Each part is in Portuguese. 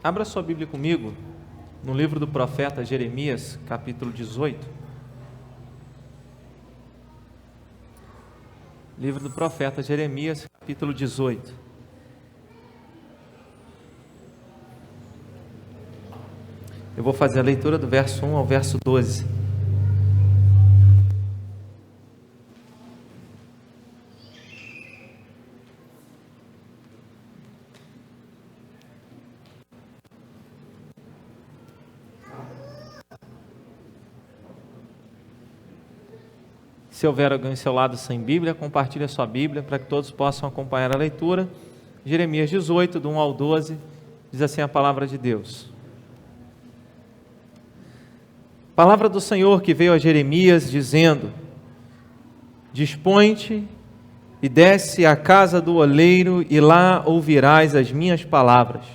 Abra sua Bíblia comigo no livro do profeta Jeremias, capítulo 18. Livro do profeta Jeremias, capítulo 18. Eu vou fazer a leitura do verso 1 ao verso 12. Se houver alguém ao seu lado sem Bíblia, compartilhe a sua Bíblia para que todos possam acompanhar a leitura. Jeremias 18, do 1 ao 12, diz assim a palavra de Deus. Palavra do Senhor que veio a Jeremias, dizendo: Dispõe-te e desce à casa do oleiro, e lá ouvirás as minhas palavras.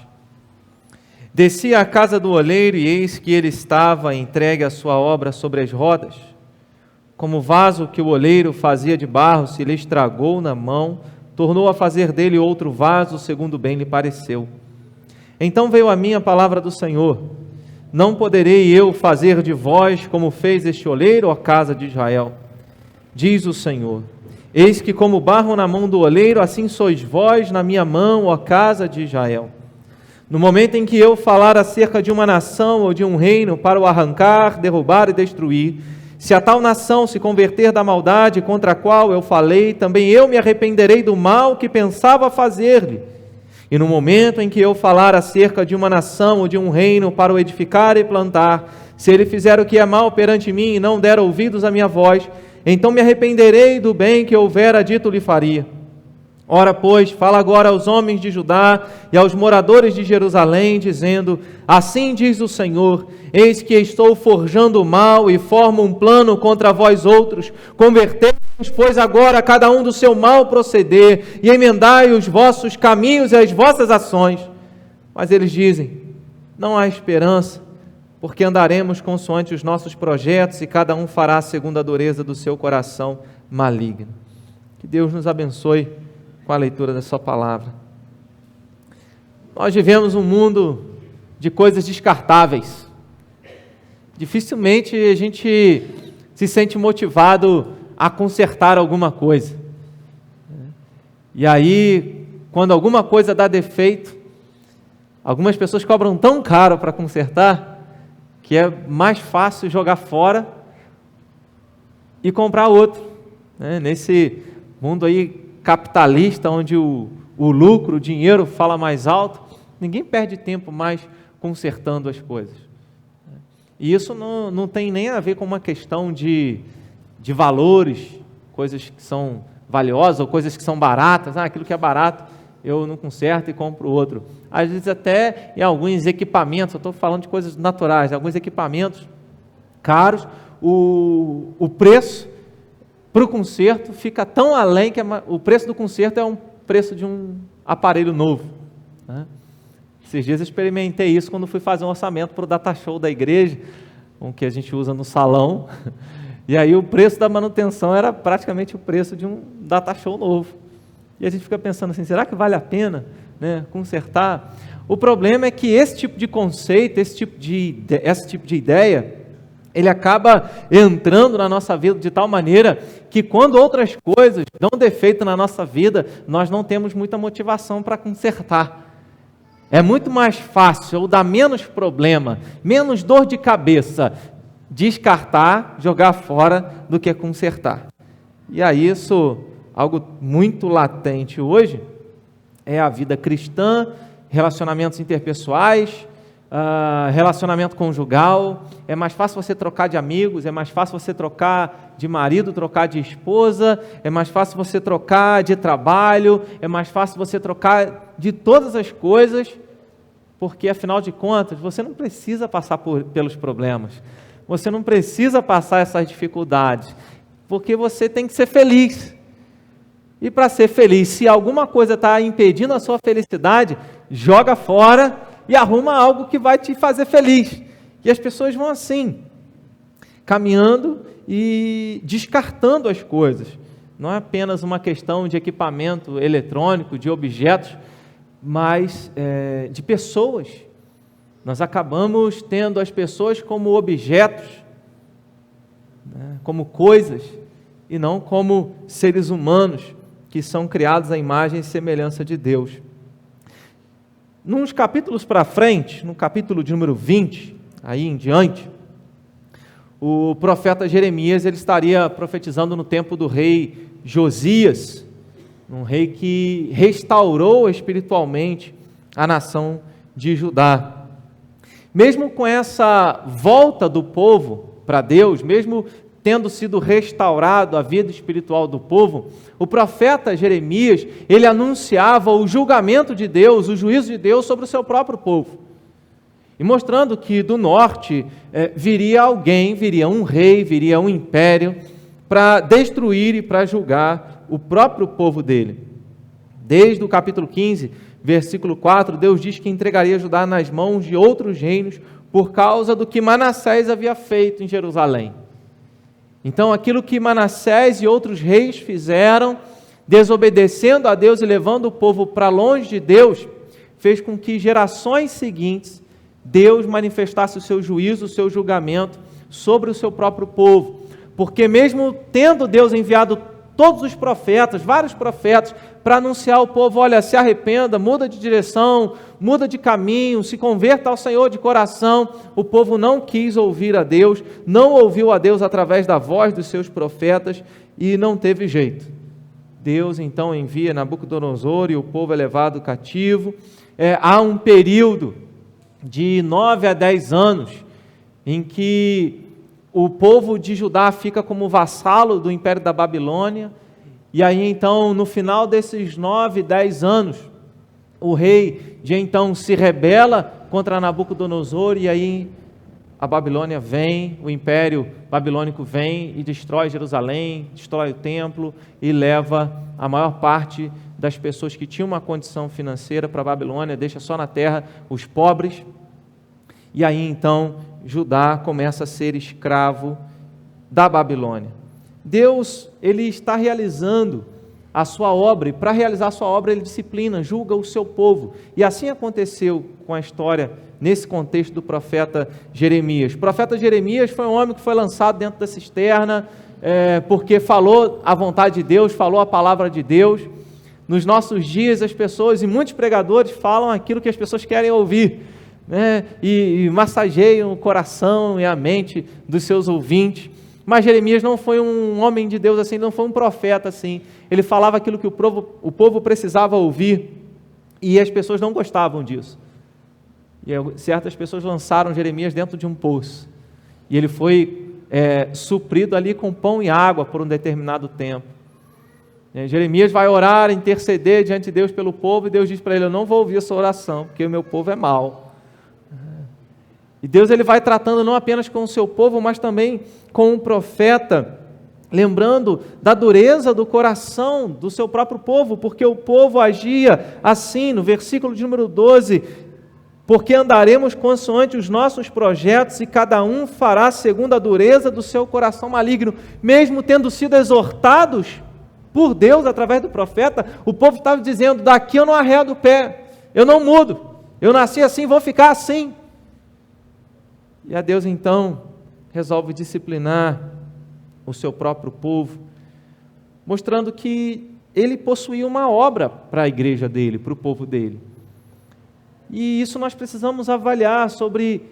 Desci à casa do oleiro, e eis que ele estava entregue à sua obra sobre as rodas. Como o vaso que o oleiro fazia de barro se lhe estragou na mão, tornou a fazer dele outro vaso, segundo bem lhe pareceu. Então veio a mim a palavra do Senhor: Não poderei eu fazer de vós como fez este oleiro, ó casa de Israel? Diz o Senhor: Eis que como barro na mão do oleiro, assim sois vós na minha mão, ó casa de Israel. No momento em que eu falar acerca de uma nação ou de um reino para o arrancar, derrubar e destruir, se a tal nação se converter da maldade contra a qual eu falei, também eu me arrependerei do mal que pensava fazer-lhe. E no momento em que eu falar acerca de uma nação ou de um reino para o edificar e plantar, se ele fizer o que é mal perante mim e não der ouvidos à minha voz, então me arrependerei do bem que houvera dito lhe faria. Ora, pois, fala agora aos homens de Judá e aos moradores de Jerusalém, dizendo: Assim diz o Senhor: Eis que estou forjando o mal e formo um plano contra vós outros. Convertei-vos, pois, agora a cada um do seu mal proceder, e emendai os vossos caminhos e as vossas ações. Mas eles dizem: Não há esperança, porque andaremos consoante os nossos projetos, e cada um fará segundo a dureza do seu coração maligno. Que Deus nos abençoe com a leitura da sua palavra. Nós vivemos um mundo de coisas descartáveis. Dificilmente a gente se sente motivado a consertar alguma coisa. E aí, quando alguma coisa dá defeito, algumas pessoas cobram tão caro para consertar, que é mais fácil jogar fora e comprar outro. Nesse mundo aí capitalista, onde o lucro, o dinheiro fala mais alto, ninguém perde tempo mais consertando as coisas. E isso não tem nem a ver com uma questão de valores, coisas que são valiosas ou coisas que são baratas. Aquilo que é barato eu não conserto e compro outro. Às vezes até em alguns equipamentos, eu estou falando de coisas naturais, alguns equipamentos caros, o preço para o conserto fica tão além que o preço do conserto é um preço de um aparelho novo. Esses dias eu experimentei isso quando fui fazer um orçamento para o data show da igreja, o que a gente usa no salão, e aí o preço da manutenção era praticamente o preço de um data show novo. E a gente fica pensando assim, será que vale a pena, consertar? O problema é que esse tipo de conceito, esse tipo de ideia, ele acaba entrando na nossa vida de tal maneira que quando outras coisas dão defeito na nossa vida, nós não temos muita motivação para consertar. É muito mais fácil, ou dá menos problema, menos dor de cabeça, descartar, jogar fora, do que consertar. E aí isso, algo muito latente hoje, é a vida cristã, relacionamentos interpessoais, relacionamento conjugal. É mais fácil você trocar de amigos, é mais fácil você trocar de marido, trocar de esposa, é mais fácil você trocar de trabalho, é mais fácil você trocar de todas as coisas, porque afinal de contas você não precisa passar pelos problemas, você não precisa passar essas dificuldades, porque você tem que ser feliz. E para ser feliz, se alguma coisa está impedindo a sua felicidade, joga fora e arruma algo que vai te fazer feliz. E as pessoas vão assim, caminhando e descartando as coisas. Não é apenas uma questão de equipamento eletrônico, de objetos, mas de pessoas. Nós acabamos tendo as pessoas como objetos, né, como coisas, e não como seres humanos que são criados à imagem e semelhança de Deus. Nos capítulos para frente, no capítulo de número 20, aí em diante, o profeta Jeremias ele estaria profetizando no tempo do rei Josias, um rei que restaurou espiritualmente a nação de Judá. Mesmo com essa volta do povo para Deus, mesmo tendo sido restaurado a vida espiritual do povo, o profeta Jeremias, ele anunciava o julgamento de Deus, o juízo de Deus sobre o seu próprio povo. E mostrando que do norte viria alguém, viria um rei, viria um império, para destruir e para julgar o próprio povo dele. Desde o capítulo 15, versículo 4, Deus diz que entregaria Judá nas mãos de outros reinos por causa do que Manassés havia feito em Jerusalém. Então, aquilo que Manassés e outros reis fizeram, desobedecendo a Deus e levando o povo para longe de Deus, fez com que gerações seguintes, Deus manifestasse o seu juízo, o seu julgamento sobre o seu próprio povo. Porque mesmo tendo Deus enviado todos os profetas, vários profetas, para anunciar ao povo, olha, se arrependa, muda de direção, muda de caminho, se converta ao Senhor de coração, o povo não quis ouvir a Deus, não ouviu a Deus através da voz dos seus profetas e não teve jeito. Deus então envia Nabucodonosor e o povo é levado cativo. Há um período de 9 a 10 anos em que o povo de Judá fica como vassalo do Império da Babilônia, e aí então, no final desses 9, 10 anos, o rei de então se rebela contra Nabucodonosor, e aí a Babilônia vem, o Império Babilônico vem e destrói Jerusalém, destrói o templo e leva a maior parte das pessoas que tinham uma condição financeira para a Babilônia, deixa só na terra os pobres, e aí então Judá começa a ser escravo da Babilônia. Deus, ele está realizando a sua obra, e para realizar a sua obra ele disciplina, julga o seu povo, e assim aconteceu com a história, nesse contexto do profeta Jeremias. O profeta Jeremias foi um homem que foi lançado dentro da cisterna, porque falou a vontade de Deus, falou a palavra de Deus. Nos nossos dias as pessoas, e muitos pregadores falam aquilo que as pessoas querem ouvir, né? e massageiam o coração e a mente dos seus ouvintes. Mas Jeremias não foi um homem de Deus assim, não foi um profeta assim. Ele falava aquilo que o povo precisava ouvir, e as pessoas não gostavam disso. E certas pessoas lançaram Jeremias dentro de um poço, e ele foi suprido ali com pão e água por um determinado tempo. Jeremias vai orar, interceder diante de Deus pelo povo, e Deus diz para ele, eu não vou ouvir a sua oração, porque o meu povo é mau. E Deus ele vai tratando não apenas com o seu povo, mas também com o profeta, lembrando da dureza do coração do seu próprio povo, porque o povo agia assim, no versículo de número 12, porque andaremos consoante os nossos projetos e cada um fará segundo a dureza do seu coração maligno. Mesmo tendo sido exortados por Deus através do profeta, o povo estava dizendo, daqui eu não arredo o pé, eu não mudo, eu nasci assim, vou ficar assim. E a Deus então resolve disciplinar o seu próprio povo, mostrando que ele possuía uma obra para a igreja dele, para o povo dele. E isso nós precisamos avaliar sobre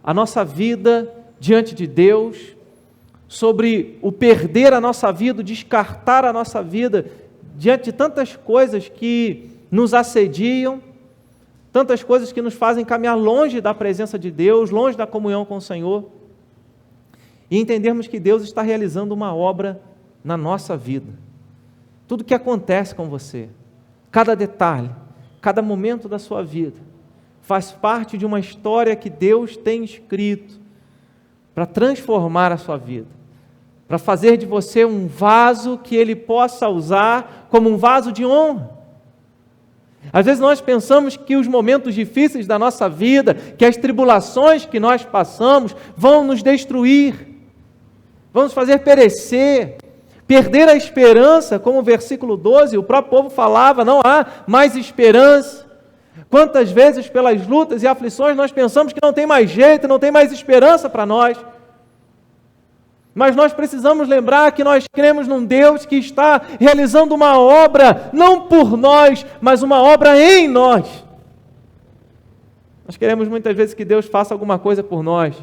a nossa vida diante de Deus, sobre o perder a nossa vida, o descartar a nossa vida diante de tantas coisas que nos assediam, tantas coisas que nos fazem caminhar longe da presença de Deus, longe da comunhão com o Senhor, e entendermos que Deus está realizando uma obra na nossa vida. Tudo que acontece com você, cada detalhe, cada momento da sua vida, faz parte de uma história que Deus tem escrito para transformar a sua vida, para fazer de você um vaso que Ele possa usar como um vaso de honra. Às vezes nós pensamos que os momentos difíceis da nossa vida, que as tribulações que nós passamos vão nos destruir, vão nos fazer perecer, perder a esperança, como o versículo 12, o próprio povo falava, não há mais esperança. Quantas vezes pelas lutas e aflições nós pensamos que não tem mais jeito, não tem mais esperança para nós. Mas nós precisamos lembrar que nós cremos num Deus que está realizando uma obra, não por nós, mas uma obra em nós. Nós queremos muitas vezes que Deus faça alguma coisa por nós,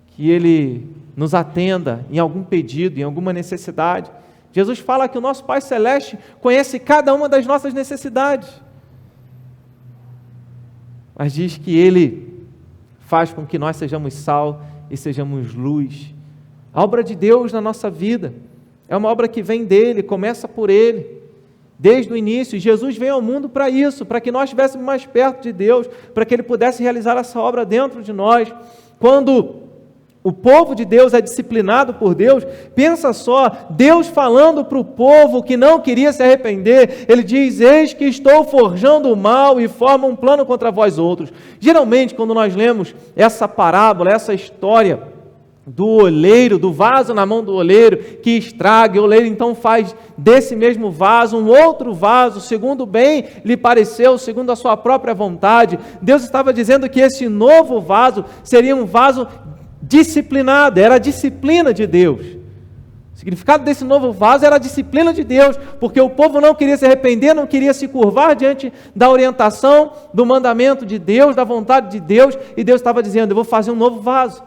que Ele nos atenda em algum pedido, em alguma necessidade. Jesus fala que o nosso Pai Celeste conhece cada uma das nossas necessidades, mas diz que Ele faz com que nós sejamos sal e sejamos luz. A obra de Deus na nossa vida é uma obra que vem dEle, começa por Ele, desde o início. E Jesus veio ao mundo para isso, para que nós estivéssemos mais perto de Deus, para que Ele pudesse realizar essa obra dentro de nós. Quando o povo de Deus é disciplinado por Deus, pensa só, Deus falando para o povo que não queria se arrepender, Ele diz: eis que estou forjando o mal e formo um plano contra vós outros. Geralmente, quando nós lemos essa parábola, essa história do oleiro, do vaso na mão do oleiro, que estraga, e o oleiro então faz desse mesmo vaso um outro vaso, segundo bem lhe pareceu, segundo a sua própria vontade. Deus estava dizendo que esse novo vaso seria um vaso disciplinado, era a disciplina de Deus. O significado desse novo vaso era a disciplina de Deus, porque o povo não queria se arrepender, não queria se curvar diante da orientação, do mandamento de Deus, da vontade de Deus, e Deus estava dizendo: eu vou fazer um novo vaso.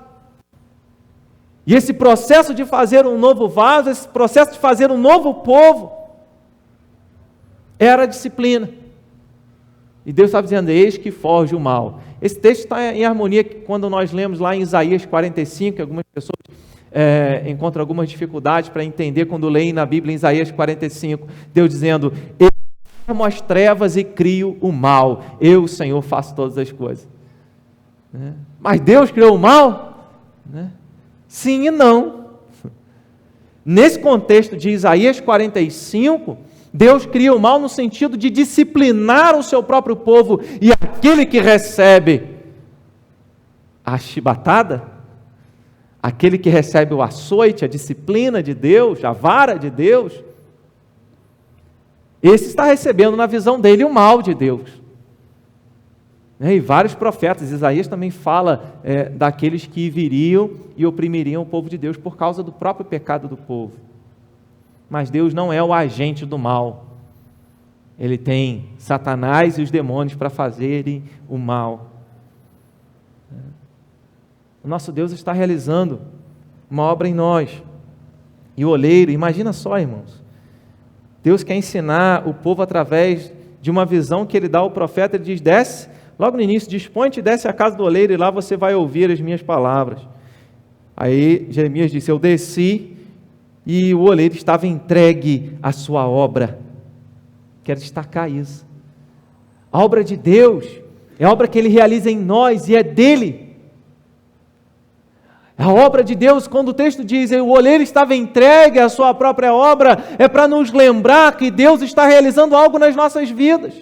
E esse processo de fazer um novo vaso, esse processo de fazer um novo povo, era a disciplina. E Deus estava dizendo: eis que forja o mal. Esse texto está em harmonia quando nós lemos lá em Isaías 45, que algumas pessoas encontram algumas dificuldades para entender quando leem na Bíblia, em Isaías 45, Deus dizendo: eu formo as trevas e crio o mal, eu, o Senhor, faço todas as coisas. Mas Deus criou o mal? Sim e não. Nesse contexto de Isaías 45, Deus cria o mal no sentido de disciplinar o seu próprio povo, e aquele que recebe a chibatada, aquele que recebe o açoite, a disciplina de Deus, a vara de Deus, esse está recebendo na visão dele o mal de Deus. E vários profetas, Isaías também fala daqueles que viriam e oprimiriam o povo de Deus por causa do próprio pecado do povo. Mas Deus não é o agente do mal. Ele tem Satanás e os demônios para fazerem o mal. O nosso Deus está realizando uma obra em nós. E o oleiro, imagina só, irmãos, Deus quer ensinar o povo através de uma visão que Ele dá ao profeta. Ele diz: desce, logo no início, dispõe-te e desce à casa do oleiro, e lá você vai ouvir as minhas palavras. Aí Jeremias disse: eu desci, e o oleiro estava entregue à sua obra. Quero destacar isso. A obra de Deus é a obra que Ele realiza em nós e é dEle. A obra de Deus, quando o texto diz o oleiro estava entregue à sua própria obra, é para nos lembrar que Deus está realizando algo nas nossas vidas.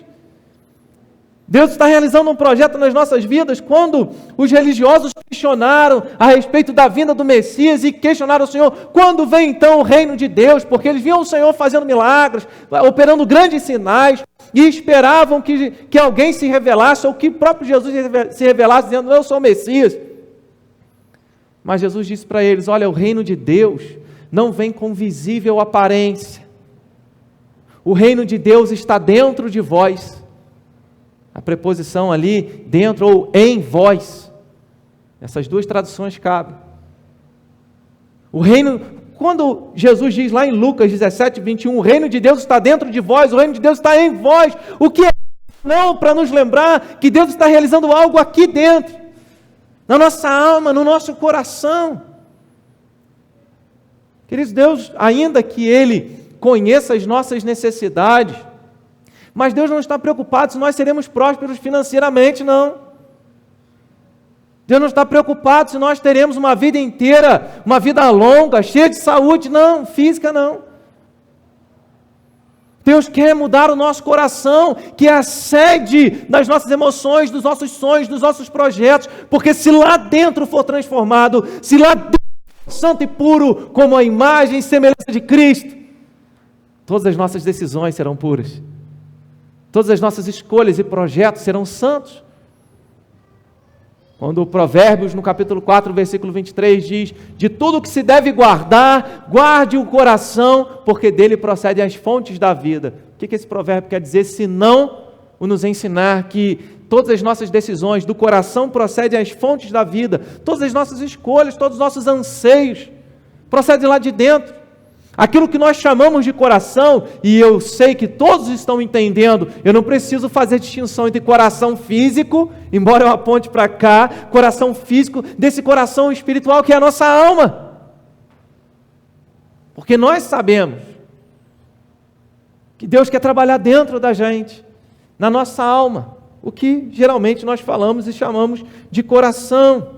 Deus está realizando um projeto nas nossas vidas. Quando os religiosos questionaram a respeito da vinda do Messias e questionaram o Senhor: quando vem então o reino de Deus? Porque eles viam o Senhor fazendo milagres, operando grandes sinais, e esperavam que alguém se revelasse, ou que o próprio Jesus se revelasse, dizendo: eu sou o Messias. Mas Jesus disse para eles: olha, o reino de Deus não vem com visível aparência. O reino de Deus está dentro de vós. A preposição ali, dentro ou em vós. Essas duas traduções cabem. O reino, quando Jesus diz lá em Lucas 17, 21, o reino de Deus está dentro de vós, o reino de Deus está em vós. O que é? Não, para nos lembrar que Deus está realizando algo aqui dentro, na nossa alma, no nosso coração. Queridos, Deus, ainda que Ele conheça as nossas necessidades, mas Deus não está preocupado se nós seremos prósperos financeiramente, não. Deus não está preocupado se nós teremos uma vida inteira, uma vida longa, cheia de saúde, não, física não. Deus quer mudar o nosso coração, que é a sede das nossas emoções, dos nossos sonhos, dos nossos projetos, porque se lá dentro for transformado, se lá dentro for santo e puro, como a imagem e semelhança de Cristo, todas as nossas decisões serão puras. Todas as nossas escolhas e projetos serão santos. Quando o Provérbios, no capítulo 4, versículo 23, diz: de tudo que se deve guardar, guarde o coração, porque dele procedem as fontes da vida. O que esse provérbio quer dizer, senão o nos ensinar que todas as nossas decisões do coração procedem as fontes da vida, todas as nossas escolhas, todos os nossos anseios, procedem lá de dentro. Aquilo que nós chamamos de coração, e eu sei que todos estão entendendo, eu não preciso fazer distinção entre coração físico, embora eu aponte para cá, coração físico, desse coração espiritual que é a nossa alma. Porque nós sabemos que Deus quer trabalhar dentro da gente, na nossa alma, o que geralmente nós falamos e chamamos de coração.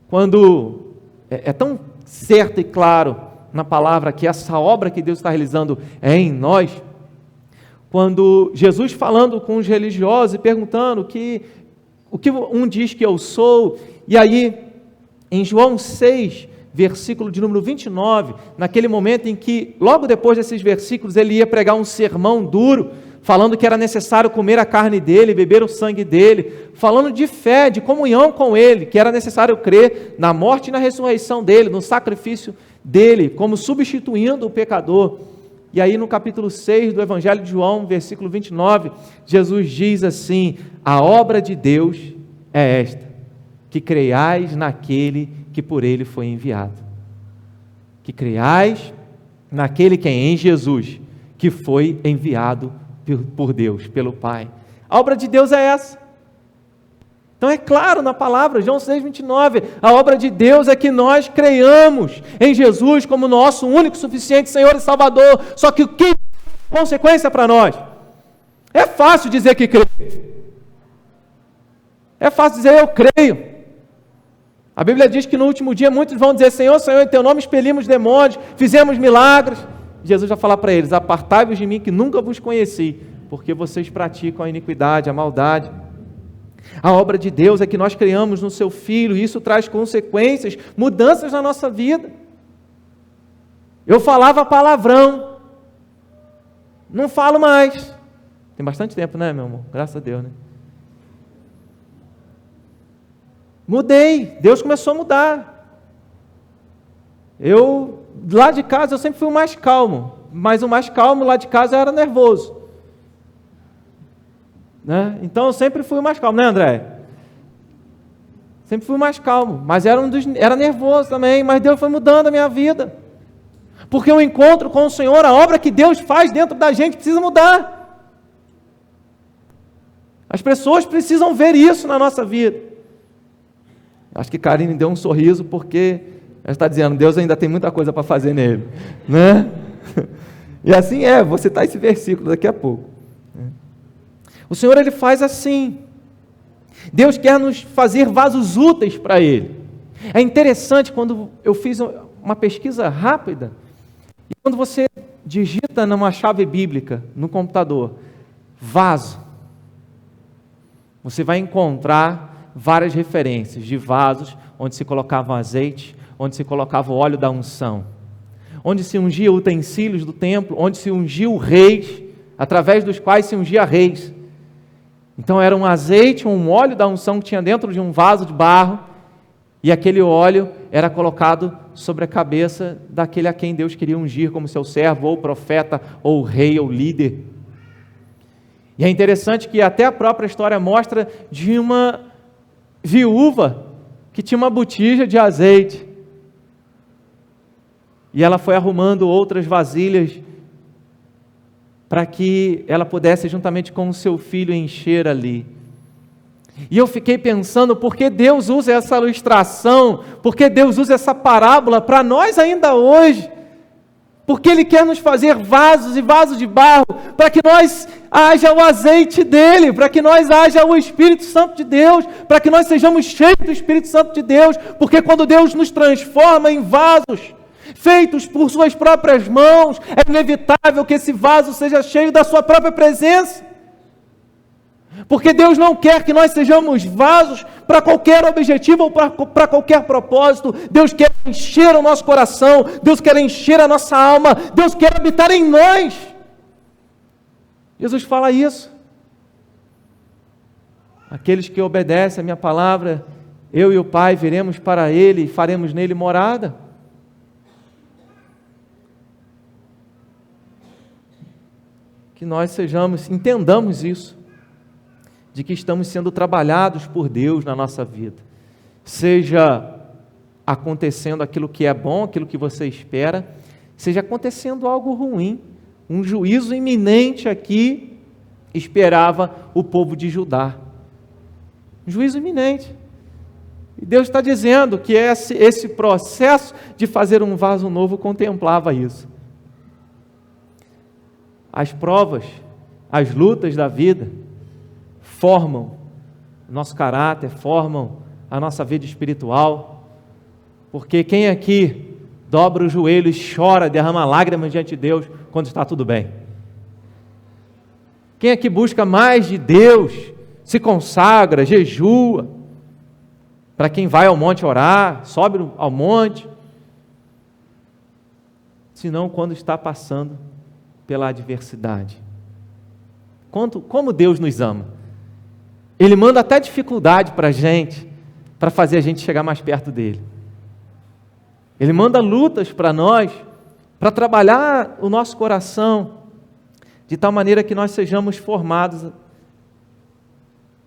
Quando é tão certo e claro na palavra que essa obra que Deus está realizando é em nós, quando Jesus falando com os religiosos e perguntando o que um diz que eu sou, e aí em João 6, versículo de número 29, naquele momento em que, logo depois desses versículos, ele ia pregar um sermão duro, falando que era necessário comer a carne dele, beber o sangue dele, falando de fé, de comunhão com ele, que era necessário crer na morte e na ressurreição dele, no sacrifício dele, como substituindo o pecador. E aí no capítulo 6 do Evangelho de João, versículo 29, Jesus diz assim: a obra de Deus é esta, que creiais naquele que por ele foi enviado. Que creiais naquele que é em Jesus, que foi enviado por Deus, pelo Pai. A obra de Deus é essa. Então é claro na palavra, João 6,29, a obra de Deus é que nós creiamos em Jesus como nosso único, suficiente Senhor e Salvador. Só que o que é consequência para nós? É fácil dizer que crê. É fácil dizer eu creio. A Bíblia diz que no último dia muitos vão dizer: Senhor, Senhor, em teu nome expelimos demônios, fizemos milagres. Jesus vai falar para eles: apartai-vos de mim que nunca vos conheci, porque vocês praticam a iniquidade, a maldade. A obra de Deus é que nós criamos no seu Filho, e isso traz consequências, mudanças na nossa vida. Eu falava palavrão, não falo mais. Tem bastante tempo, né, meu amor? Graças a Deus, né? Mudei, Deus começou a mudar. Lá de casa, eu sempre fui o mais calmo, mas o mais calmo lá de casa eu era nervoso. Né? Então eu sempre fui o mais calmo, né, André? Sempre fui o mais calmo, mas era nervoso também, mas Deus foi mudando a minha vida. Porque o encontro com o Senhor, a obra que Deus faz dentro da gente precisa mudar. As pessoas precisam ver isso na nossa vida. Acho que Karine deu um sorriso porque ela está dizendo: Deus ainda tem muita coisa para fazer nele, né? E assim vou citar esse versículo daqui a pouco. O Senhor, Ele faz assim. Deus quer nos fazer vasos úteis para Ele. É interessante quando eu fiz uma pesquisa rápida, e quando você digita numa chave bíblica no computador, vaso, você vai encontrar várias referências de vasos onde se colocava azeite, onde se colocava o óleo da unção, onde se ungia utensílios do templo, onde se ungiu reis, através dos quais se ungia reis. Então era um azeite, um óleo da unção que tinha dentro de um vaso de barro, e aquele óleo era colocado sobre a cabeça daquele a quem Deus queria ungir como seu servo, ou profeta, ou rei, ou líder. E é interessante que até a própria história mostra de uma viúva que tinha uma botija de azeite, e ela foi arrumando outras vasilhas para que ela pudesse, juntamente com o seu filho, encher ali. E eu fiquei pensando, por que Deus usa essa ilustração, por que Deus usa essa parábola para nós ainda hoje? Porque Ele quer nos fazer vasos e vasos de barro, para que nós haja o azeite dEle, para que nós haja o Espírito Santo de Deus, para que nós sejamos cheios do Espírito Santo de Deus, porque quando Deus nos transforma em vasos, feitos por suas próprias mãos, é inevitável que esse vaso seja cheio da sua própria presença. Porque Deus não quer que nós sejamos vasos para qualquer objetivo ou para qualquer propósito. Deus quer encher o nosso coração, Deus quer encher a nossa alma, Deus quer habitar em nós. Jesus fala isso. Aqueles que obedecem a minha palavra, eu e o Pai viremos para Ele e faremos nele morada. Que nós entendamos isso, de que estamos sendo trabalhados por Deus na nossa vida, seja acontecendo aquilo que é bom, aquilo que você espera, seja acontecendo algo ruim. Um juízo iminente aqui esperava o povo de Judá. Um juízo iminente. E Deus está dizendo que esse processo de fazer um vaso novo contemplava isso. As provas, as lutas da vida formam o nosso caráter, formam a nossa vida espiritual. Porque quem aqui dobra o joelho e chora, derrama lágrimas diante de Deus quando está tudo bem? Quem aqui busca mais de Deus, se consagra, jejua? Para quem vai ao monte orar, sobe ao monte, senão quando está passando pela adversidade. Como Deus nos ama. Ele manda até dificuldade para a gente, para fazer a gente chegar mais perto dele. Ele manda lutas para nós, para trabalhar o nosso coração, de tal maneira que nós sejamos formados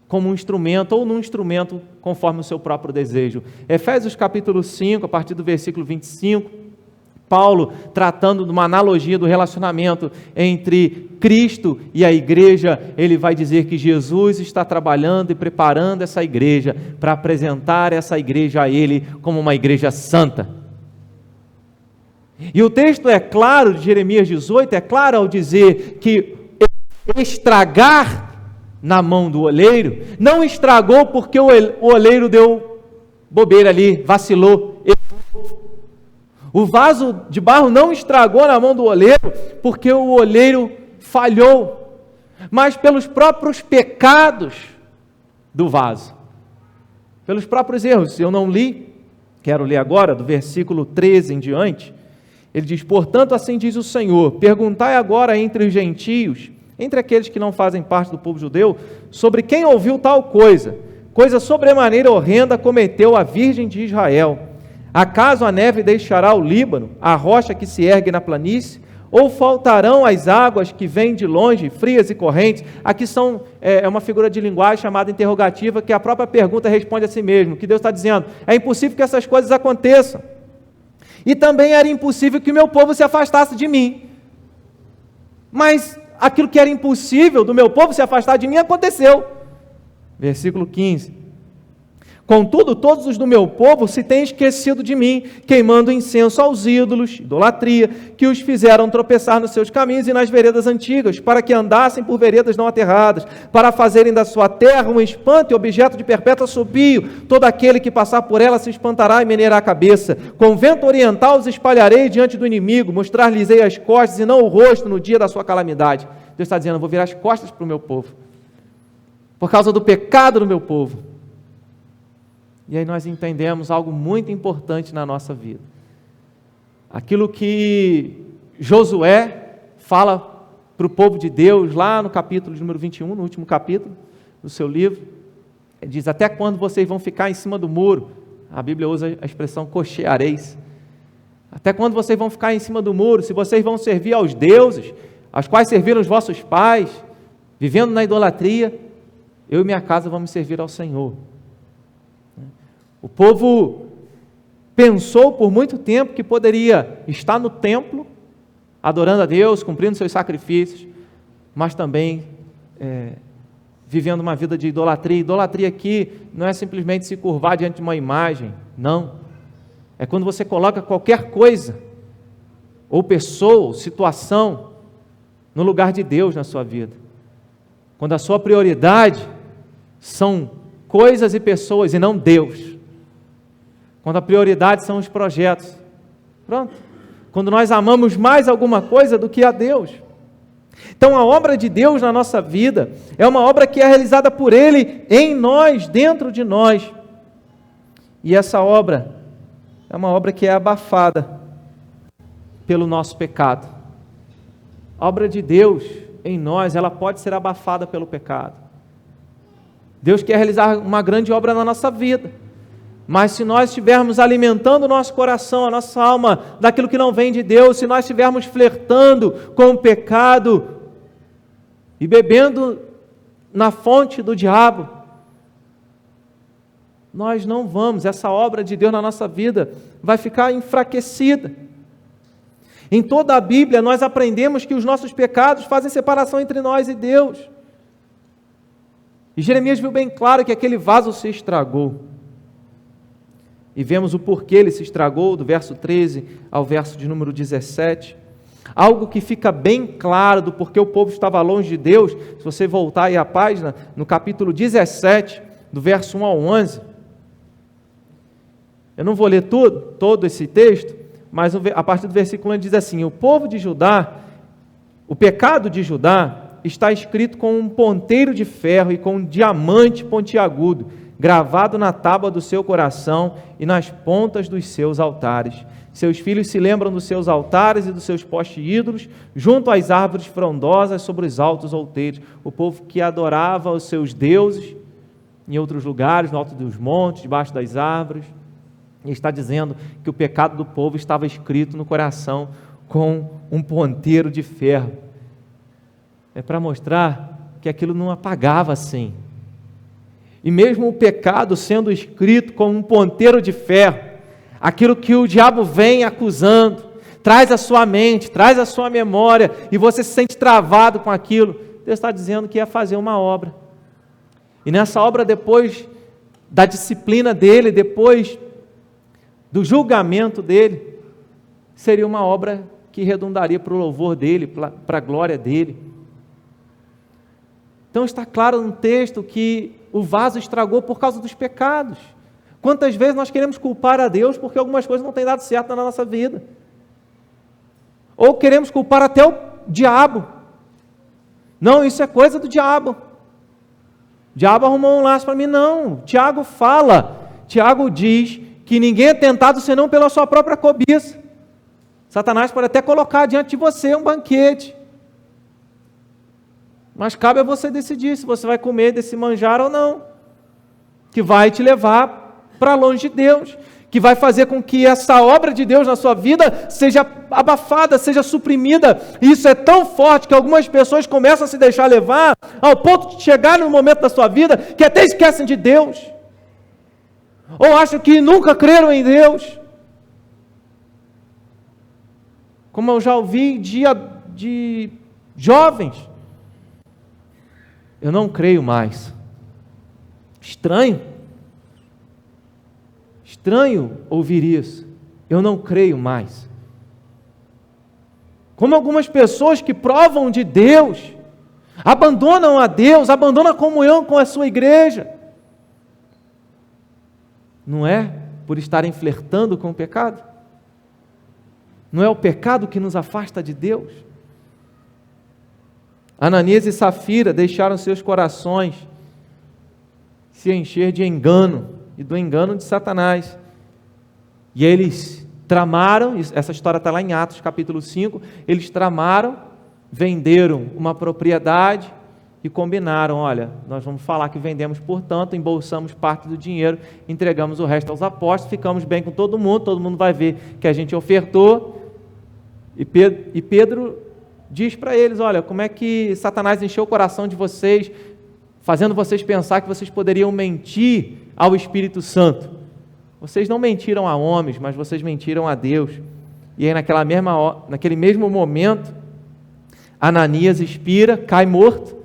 como um instrumento, ou num instrumento conforme o seu próprio desejo. Efésios capítulo 5, a partir do versículo 25, Paulo, tratando de uma analogia do relacionamento entre Cristo e a igreja, ele vai dizer que Jesus está trabalhando e preparando essa igreja para apresentar essa igreja a ele como uma igreja santa. E o texto é claro, de Jeremias 18, é claro ao dizer que estragar na mão do oleiro, não estragou porque o oleiro deu bobeira ali, vacilou. O vaso de barro não estragou na mão do oleiro porque o oleiro falhou, mas pelos próprios pecados do vaso, pelos próprios erros. Eu não li, quero ler agora, do versículo 13 em diante. Ele diz: portanto, assim diz o Senhor, perguntai agora entre os gentios, entre aqueles que não fazem parte do povo judeu, sobre quem ouviu tal coisa sobremaneira horrenda cometeu a Virgem de Israel. Acaso a neve deixará o Líbano, a rocha que se ergue na planície? Ou faltarão as águas que vêm de longe, frias e correntes? Aqui é uma figura de linguagem chamada interrogativa, que a própria pergunta responde a si mesmo, que Deus está dizendo: é impossível que essas coisas aconteçam. E também era impossível que o meu povo se afastasse de mim. Mas aquilo que era impossível do meu povo se afastar de mim aconteceu. Versículo 15. Contudo, todos os do meu povo se têm esquecido de mim, queimando incenso aos ídolos, idolatria, que os fizeram tropeçar nos seus caminhos e nas veredas antigas, para que andassem por veredas não aterradas, para fazerem da sua terra um espanto e objeto de perpétuo assobio. Todo aquele que passar por ela se espantará e meneará a cabeça. Com vento oriental os espalharei diante do inimigo, mostrar-lhes-ei as costas e não o rosto no dia da sua calamidade. Deus está dizendo: eu vou virar as costas para o meu povo, por causa do pecado do meu povo. E aí nós entendemos algo muito importante na nossa vida. Aquilo que Josué fala para o povo de Deus, lá no capítulo número 21, no último capítulo do seu livro, ele diz: até quando vocês vão ficar em cima do muro? A Bíblia usa a expressão cocheareis. Até quando vocês vão ficar em cima do muro? Se vocês vão servir aos deuses, aos quais serviram os vossos pais, vivendo na idolatria, eu e minha casa vamos servir ao Senhor. O povo pensou por muito tempo que poderia estar no templo, adorando a Deus, cumprindo seus sacrifícios, mas também vivendo uma vida de idolatria. Idolatria aqui não é simplesmente se curvar diante de uma imagem, não. É quando você coloca qualquer coisa, ou pessoa, ou situação, no lugar de Deus na sua vida. Quando a sua prioridade são coisas e pessoas e não Deus. Quando a prioridade são os projetos. Pronto. Quando nós amamos mais alguma coisa do que a Deus. Então a obra de Deus na nossa vida é uma obra que é realizada por Ele em nós, dentro de nós. E essa obra é uma obra que é abafada pelo nosso pecado. A obra de Deus em nós, ela pode ser abafada pelo pecado. Deus quer realizar uma grande obra na nossa vida, mas se nós estivermos alimentando o nosso coração, a nossa alma, daquilo que não vem de Deus, se nós estivermos flertando com o pecado e bebendo na fonte do diabo, nós não vamos, essa obra de Deus na nossa vida vai ficar enfraquecida. Em toda a Bíblia nós aprendemos que os nossos pecados fazem separação entre nós e Deus. E Jeremias viu bem claro que aquele vaso se estragou. E vemos o porquê ele se estragou, do verso 13 ao verso de número 17. Algo que fica bem claro do porquê o povo estava longe de Deus, se você voltar aí à página, no capítulo 17, do verso 1 ao 11. Eu não vou ler todo esse texto, mas a partir do versículo 1 diz assim: o povo de Judá, o pecado de Judá, está escrito com um ponteiro de ferro e com um diamante pontiagudo, gravado na tábua do seu coração e nas pontas dos seus altares. Seus filhos se lembram dos seus altares e dos seus postes ídolos, junto às árvores frondosas sobre os altos outeiros. O povo que adorava os seus deuses em outros lugares, no alto dos montes, debaixo das árvores. E está dizendo que o pecado do povo estava escrito no coração com um ponteiro de ferro. É para mostrar que aquilo não apagava assim. E mesmo o pecado sendo escrito com um ponteiro de ferro, aquilo que o diabo vem acusando, traz à sua mente, traz à sua memória, e você se sente travado com aquilo, Deus está dizendo que ia fazer uma obra. E nessa obra, depois da disciplina dele, depois do julgamento dele, seria uma obra que redundaria para o louvor dele, para a glória dele. Então está claro no texto que o vaso estragou por causa dos pecados. Quantas vezes nós queremos culpar a Deus porque algumas coisas não têm dado certo na nossa vida? Ou queremos culpar até o diabo. Não, isso é coisa do diabo. O diabo arrumou um laço para mim. Não, Tiago fala, Tiago diz que ninguém é tentado senão pela sua própria cobiça. Satanás pode até colocar diante de você um banquete, mas cabe a você decidir se você vai comer desse manjar ou não, que vai te levar para longe de Deus, que vai fazer com que essa obra de Deus na sua vida seja abafada, seja suprimida. E isso é tão forte que algumas pessoas começam a se deixar levar ao ponto de chegar no momento da sua vida que até esquecem de Deus, ou acham que nunca creram em Deus. Como eu já ouvi de jovens: eu não creio mais. Estranho ouvir isso. Eu não creio mais. Como algumas pessoas que provam de Deus, abandonam a Deus, abandonam a comunhão com a sua igreja. Não é por estarem flertando com o pecado? Não é o pecado que nos afasta de Deus? Ananias e Safira deixaram seus corações se encher de engano, e do engano de Satanás. E eles tramaram, essa história está lá em Atos capítulo 5, eles tramaram, venderam uma propriedade e combinaram: olha, nós vamos falar que vendemos por tanto, embolsamos parte do dinheiro, entregamos o resto aos apóstolos, ficamos bem com todo mundo vai ver que a gente ofertou. E Pedro diz para eles: olha, como é que Satanás encheu o coração de vocês, fazendo vocês pensar que vocês poderiam mentir ao Espírito Santo? Vocês não mentiram a homens, mas vocês mentiram a Deus. E aí naquele mesmo momento, Ananias expira, cai morto,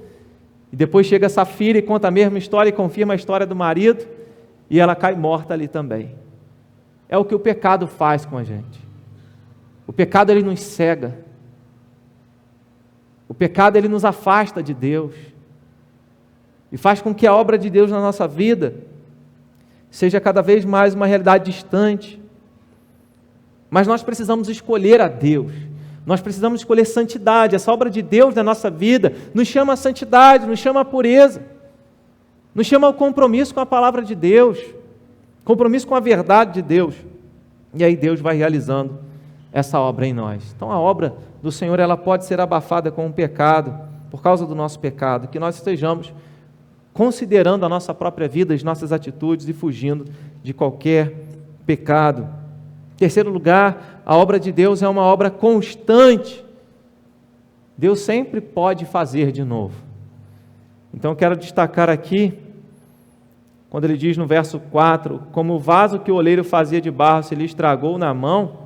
e depois chega Safira e conta a mesma história e confirma a história do marido, e ela cai morta ali também. É o que o pecado faz com a gente. O pecado, ele nos cega. O pecado, ele nos afasta de Deus e faz com que a obra de Deus na nossa vida seja cada vez mais uma realidade distante. Mas nós precisamos escolher a Deus, nós precisamos escolher santidade. Essa obra de Deus na nossa vida nos chama a santidade, nos chama a pureza, nos chama ao compromisso com a palavra de Deus, compromisso com a verdade de Deus, e aí Deus vai realizando essa obra em nós. Então a obra do Senhor, ela pode ser abafada com o pecado, por causa do nosso pecado, que nós estejamos considerando a nossa própria vida, as nossas atitudes e fugindo de qualquer pecado. Em terceiro lugar, a obra de Deus é uma obra constante. Deus sempre pode fazer de novo. Então eu quero destacar aqui, quando ele diz no verso 4, como o vaso que o oleiro fazia de barro se lhe estragou na mão,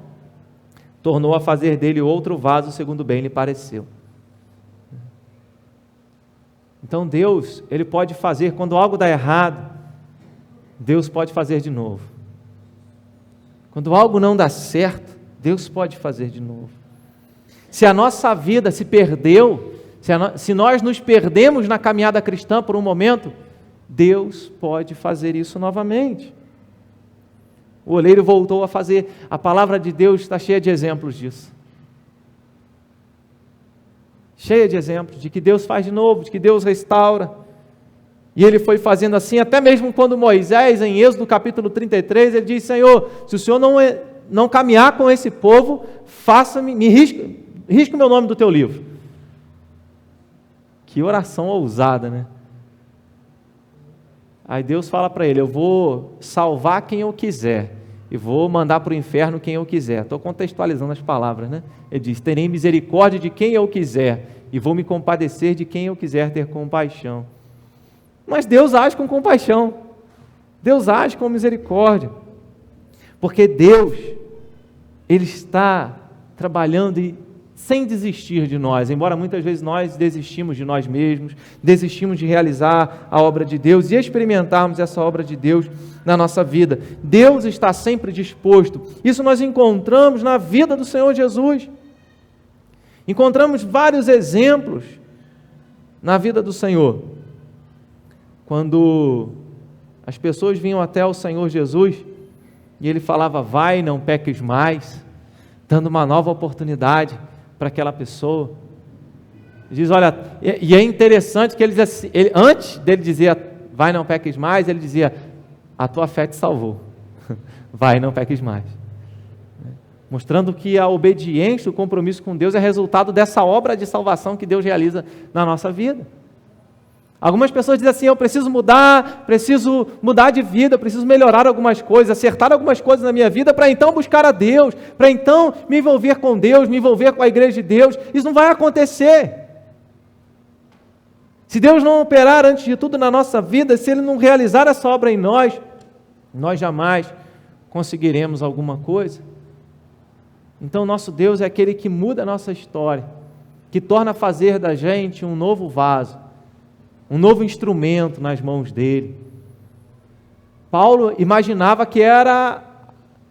tornou a fazer dele outro vaso segundo bem lhe pareceu. Então Deus, Ele pode fazer, quando algo dá errado, Deus pode fazer de novo. Quando algo não dá certo, Deus pode fazer de novo. Se a nossa vida se perdeu, se nós nos perdemos na caminhada cristã por um momento, Deus pode fazer isso novamente. O oleiro voltou a fazer. A palavra de Deus está cheia de exemplos disso. Cheia de exemplos de que Deus faz de novo, de que Deus restaura. E Ele foi fazendo assim, até mesmo quando Moisés, em Êxodo capítulo 33, ele diz: Senhor, se o Senhor não caminhar com esse povo, risque o meu nome do teu livro. Que oração ousada, né? Aí Deus fala para ele: eu vou salvar quem eu quiser e vou mandar para o inferno quem eu quiser. Estou contextualizando as palavras, né? Ele diz: terei misericórdia de quem eu quiser e vou me compadecer de quem eu quiser ter compaixão. Mas Deus age com compaixão, Deus age com misericórdia, porque Deus, Ele está trabalhando sem desistir de nós, embora muitas vezes nós desistimos de nós mesmos, desistimos de realizar a obra de Deus e experimentarmos essa obra de Deus na nossa vida. Deus está sempre disposto. Isso nós encontramos na vida do Senhor Jesus. Encontramos vários exemplos na vida do Senhor. Quando as pessoas vinham até o Senhor Jesus e Ele falava: vai, não peques mais, dando uma nova oportunidade para aquela pessoa. Ele diz: olha, e é interessante que ele antes dele dizer vai, não peques mais, ele dizia: a tua fé te salvou, vai, não peques mais. Mostrando que a obediência, o compromisso com Deus é resultado dessa obra de salvação que Deus realiza na nossa vida. Algumas pessoas dizem assim: eu preciso mudar de vida, preciso melhorar algumas coisas, acertar algumas coisas na minha vida para então buscar a Deus, para então me envolver com Deus, me envolver com a igreja de Deus. Isso não vai acontecer. Se Deus não operar antes de tudo na nossa vida, se Ele não realizar essa obra em nós, nós jamais conseguiremos alguma coisa. Então nosso Deus é aquele que muda a nossa história, que torna a fazer da gente um novo vaso, um novo instrumento nas mãos dele. Paulo imaginava que era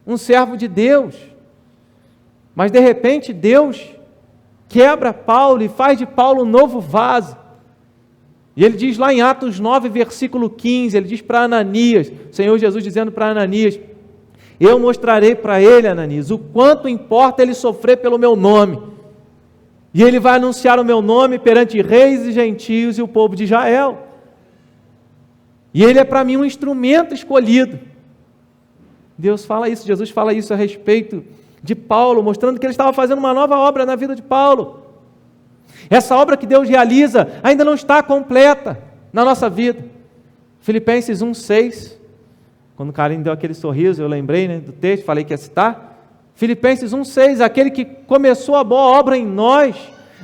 um servo de Deus, mas de repente Deus quebra Paulo e faz de Paulo um novo vaso. E ele diz lá em Atos 9, versículo 15, ele diz para Ananias, o Senhor Jesus dizendo para Ananias: eu mostrarei para ele, Ananias, o quanto importa ele sofrer pelo meu nome. E ele vai anunciar o meu nome perante reis e gentios e o povo de Israel. E ele é para mim um instrumento escolhido. Deus fala isso, Jesus fala isso a respeito de Paulo, mostrando que ele estava fazendo uma nova obra na vida de Paulo. Essa obra que Deus realiza ainda não está completa na nossa vida. Filipenses 1,6. Quando o Carlinhos deu aquele sorriso, eu lembrei, do texto, falei que ia citar. Filipenses 1,6, aquele que começou a boa obra em nós,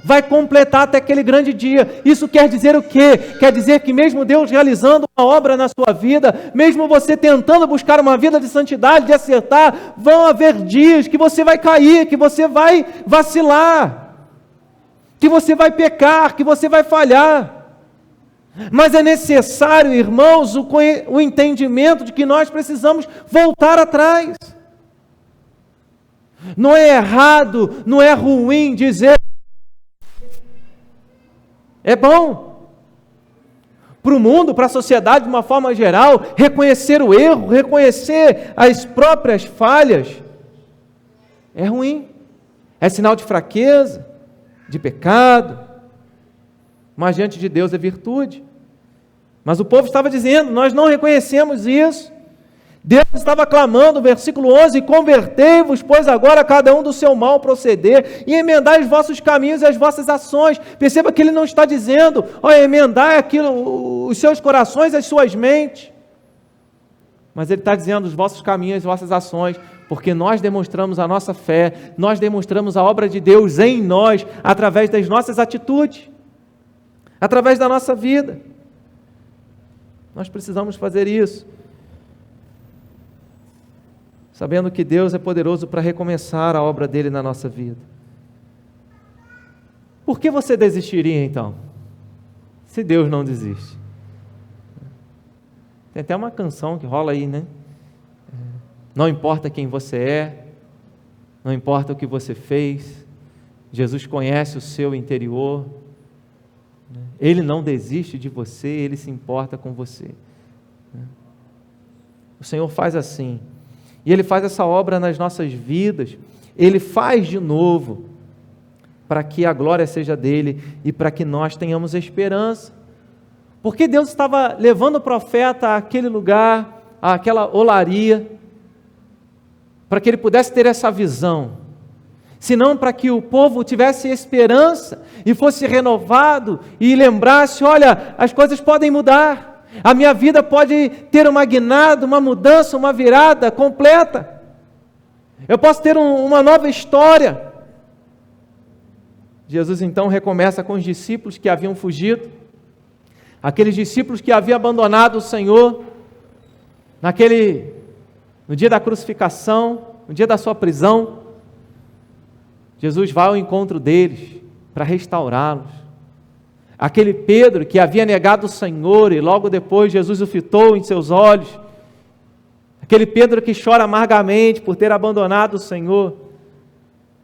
vai completar até aquele grande dia. Isso quer dizer o quê? Quer dizer que mesmo Deus realizando uma obra na sua vida, mesmo você tentando buscar uma vida de santidade, de acertar, vão haver dias que você vai cair, que você vai vacilar, que você vai pecar, que você vai falhar. Mas é necessário, irmãos, o entendimento de que nós precisamos voltar atrás. Não é errado, não é ruim dizer. É bom. Para o mundo, para a sociedade de uma forma geral, reconhecer o erro, reconhecer as próprias falhas, é ruim. É sinal de fraqueza, de pecado. Mas diante de Deus é virtude. Mas o povo estava dizendo: nós não reconhecemos isso. Deus estava clamando, versículo 11, convertei-vos, pois agora cada um do seu mal proceder, e emendai os vossos caminhos e as vossas ações. Perceba que ele não está dizendo, emendai aquilo, os seus corações e as suas mentes. Mas ele está dizendo os vossos caminhos e as vossas ações, porque nós demonstramos a nossa fé, nós demonstramos a obra de Deus em nós, através das nossas atitudes, através da nossa vida. Nós precisamos fazer isso, sabendo que Deus é poderoso para recomeçar a obra dele na nossa vida. Por que você desistiria então, se Deus não desiste? Tem até uma canção que rola aí, né? Não importa quem você é, não importa o que você fez, Jesus conhece o seu interior, Ele não desiste de você, Ele se importa com você. O Senhor faz assim, e Ele faz essa obra nas nossas vidas, Ele faz de novo, para que a glória seja dEle e para que nós tenhamos esperança. Porque Deus estava levando o profeta àquele lugar, àquela olaria, para que ele pudesse ter essa visão, senão para que o povo tivesse esperança e fosse renovado e lembrasse, olha, as coisas podem mudar, a minha vida pode ter uma guinada, uma mudança, uma virada completa, eu posso ter uma nova história. Jesus então recomeça com os discípulos que haviam fugido, aqueles discípulos que haviam abandonado o Senhor, no dia da crucificação, no dia da sua prisão. Jesus vai ao encontro deles para restaurá-los. Aquele Pedro que havia negado o Senhor e logo depois Jesus o fitou em seus olhos. Aquele Pedro que chora amargamente por ter abandonado o Senhor.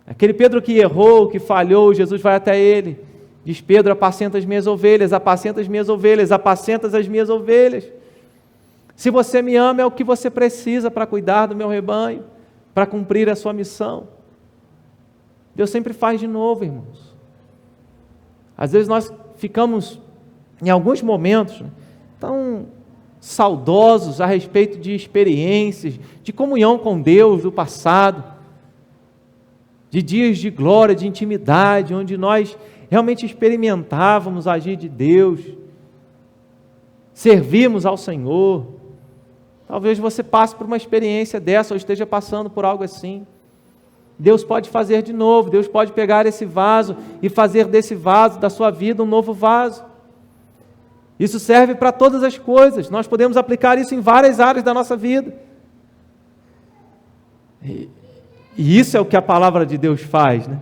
Aquele Pedro que errou, que falhou, Jesus vai até ele. Diz: Pedro, apacenta as minhas ovelhas, apacenta as minhas ovelhas, apacenta as minhas ovelhas. Se você me ama, é o que você precisa para cuidar do meu rebanho, para cumprir a sua missão. Deus sempre faz de novo, irmãos. Às vezes nós ficamos, em alguns momentos, tão saudosos a respeito de experiências, de comunhão com Deus do passado, de dias de glória, de intimidade, onde nós realmente experimentávamos agir de Deus, servimos ao Senhor. Talvez você passe por uma experiência dessa, ou esteja passando por algo assim. Deus pode fazer de novo, Deus pode pegar esse vaso e fazer desse vaso, da sua vida, um novo vaso. Isso serve para todas as coisas, nós podemos aplicar isso em várias áreas da nossa vida. E isso é o que a palavra de Deus faz, né?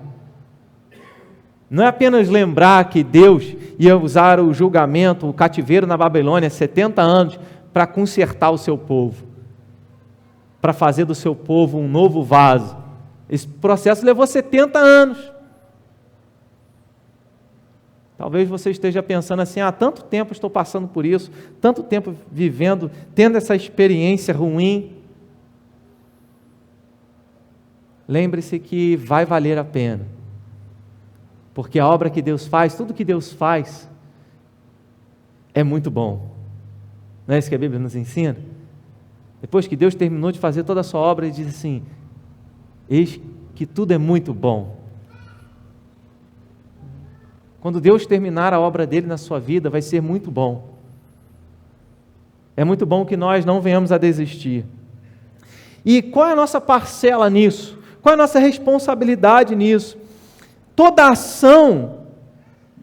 Não é apenas lembrar que Deus ia usar o julgamento, o cativeiro na Babilônia, 70 anos, para consertar o seu povo, para fazer do seu povo um novo vaso. Esse processo levou 70 anos. Talvez você esteja pensando assim: tanto tempo estou passando por isso, tanto tempo vivendo, tendo essa experiência ruim. Lembre-se que vai valer a pena, porque a obra que Deus faz, tudo que Deus faz, é muito bom. Não é isso que a Bíblia nos ensina? Depois que Deus terminou de fazer toda a sua obra, Ele diz assim: eis que tudo é muito bom. Quando Deus terminar a obra dele na sua vida, vai ser muito bom. É muito bom que nós não venhamos a desistir. E qual é a nossa parcela nisso? Qual é a nossa responsabilidade nisso? Toda ação,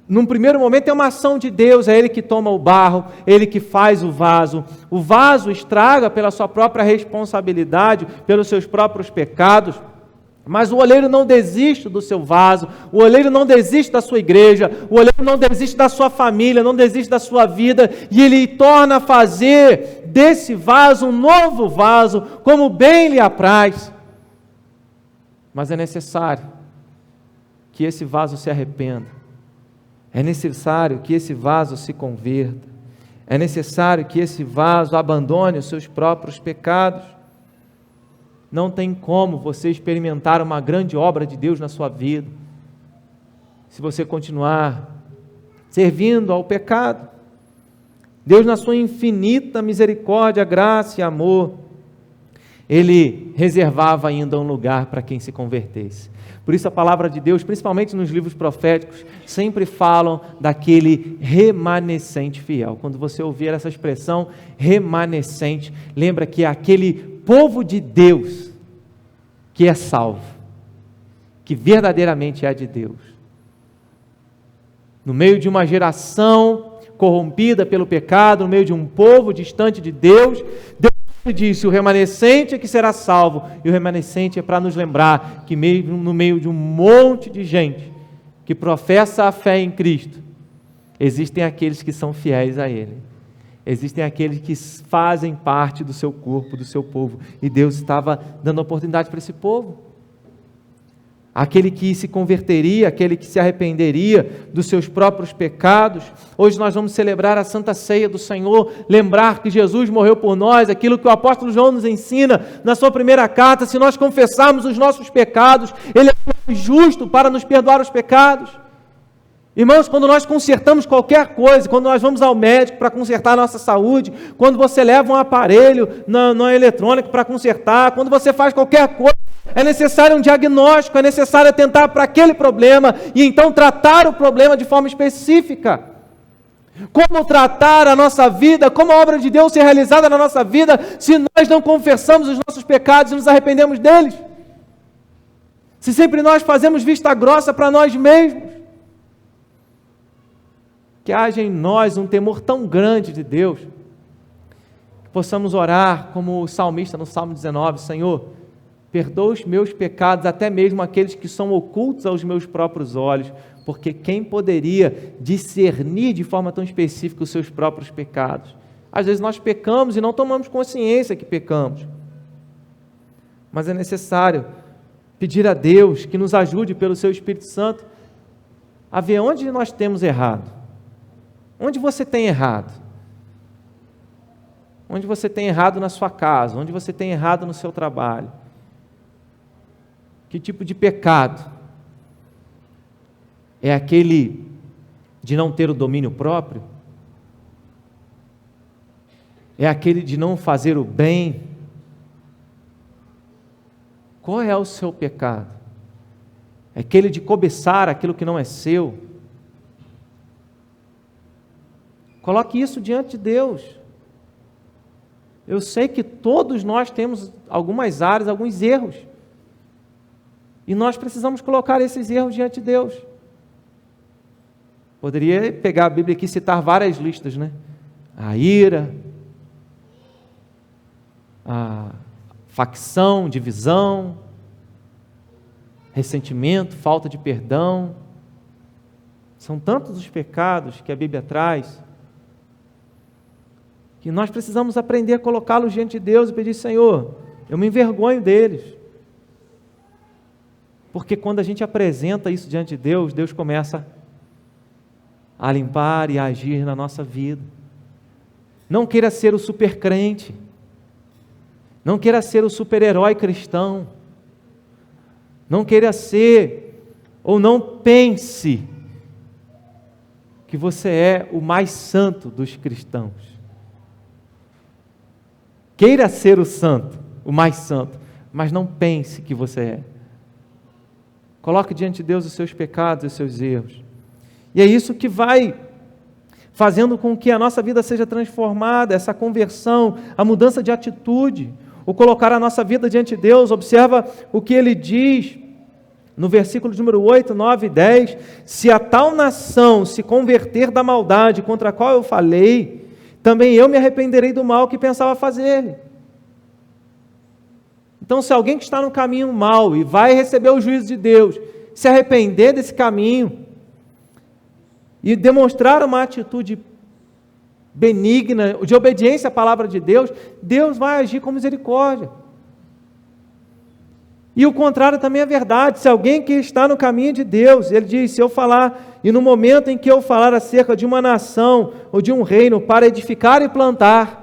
num primeiro momento, é uma ação de Deus. É Ele que toma o barro, Ele que faz o vaso estraga pela sua própria responsabilidade, pelos seus próprios pecados, mas o oleiro não desiste do seu vaso, o oleiro não desiste da sua igreja, o oleiro não desiste da sua família, não desiste da sua vida, e Ele torna a fazer desse vaso um novo vaso, como bem lhe apraz. Mas é necessário que esse vaso se arrependa, é necessário que esse vaso se converta, é necessário que esse vaso abandone os seus próprios pecados. Não tem como você experimentar uma grande obra de Deus na sua vida se você continuar servindo ao pecado. Deus, na sua infinita misericórdia, graça e amor, Ele reservava ainda um lugar para quem se convertesse. Por isso a palavra de Deus, principalmente nos livros proféticos, sempre falam daquele remanescente fiel. Quando você ouvir essa expressão remanescente, lembra que é aquele povo de Deus que é salvo, que verdadeiramente é de Deus. No meio de uma geração corrompida pelo pecado, no meio de um povo distante de Deus, Deus disse: o remanescente é que será salvo. E o remanescente é para nos lembrar que mesmo no meio de um monte de gente que professa a fé em Cristo, existem aqueles que são fiéis a Ele. Existem aqueles que fazem parte do seu corpo, do seu povo. E Deus estava dando oportunidade para esse povo. Aquele que se converteria, aquele que se arrependeria dos seus próprios pecados. Hoje nós vamos celebrar a Santa Ceia do Senhor, lembrar que Jesus morreu por nós, aquilo que o apóstolo João nos ensina na sua primeira carta: se nós confessarmos os nossos pecados, Ele é justo para nos perdoar os pecados. Irmãos, quando nós consertamos qualquer coisa, quando nós vamos ao médico para consertar a nossa saúde, quando você leva um aparelho na eletrônica para consertar, quando você faz qualquer coisa, é necessário um diagnóstico, é necessário atentar para aquele problema e então tratar o problema de forma específica. Como tratar a nossa vida, como a obra de Deus ser realizada na nossa vida, se nós não confessamos os nossos pecados e nos arrependemos deles? Se sempre nós fazemos vista grossa para nós mesmos? Que haja em nós um temor tão grande de Deus, que possamos orar como o salmista no Salmo 19: Senhor, perdoa os meus pecados, até mesmo aqueles que são ocultos aos meus próprios olhos, porque quem poderia discernir de forma tão específica os seus próprios pecados? Às vezes nós pecamos e não tomamos consciência que pecamos, mas é necessário pedir a Deus que nos ajude pelo seu Espírito Santo a ver onde nós temos errado. Onde você tem errado? Onde você tem errado na sua casa? Onde você tem errado no seu trabalho? Que tipo de pecado? É aquele de não ter o domínio próprio? É aquele de não fazer o bem? Qual é o seu pecado? É aquele de cobiçar aquilo que não é seu? Coloque isso diante de Deus. Eu sei que todos nós temos algumas áreas, alguns erros. E nós precisamos colocar esses erros diante de Deus. Poderia pegar a Bíblia aqui e citar várias listas, né? A ira, a facção, divisão, ressentimento, falta de perdão. São tantos os pecados que a Bíblia traz, que nós precisamos aprender a colocá-los diante de Deus e pedir: Senhor, eu me envergonho deles. Porque quando a gente apresenta isso diante de Deus, Deus começa a limpar e a agir na nossa vida. Não queira ser o super crente, não queira ser o super-herói cristão, não queira ser, ou não pense que você é o mais santo dos cristãos. Queira ser o santo, o mais santo, mas não pense que você é. Coloque diante de Deus os seus pecados e os seus erros. E é isso que vai fazendo com que a nossa vida seja transformada, essa conversão, a mudança de atitude, o colocar a nossa vida diante de Deus. Observa o que ele diz no versículo número 8, 9 e 10: se a tal nação se converter da maldade contra a qual eu falei, também eu me arrependerei do mal que pensava fazer. Então, se alguém que está no caminho mau e vai receber o juízo de Deus, se arrepender desse caminho e demonstrar uma atitude benigna, de obediência à palavra de Deus, Deus vai agir com misericórdia. E o contrário também é verdade. Se alguém que está no caminho de Deus, ele diz: se eu falar, e no momento em que eu falar acerca de uma nação ou de um reino para edificar e plantar,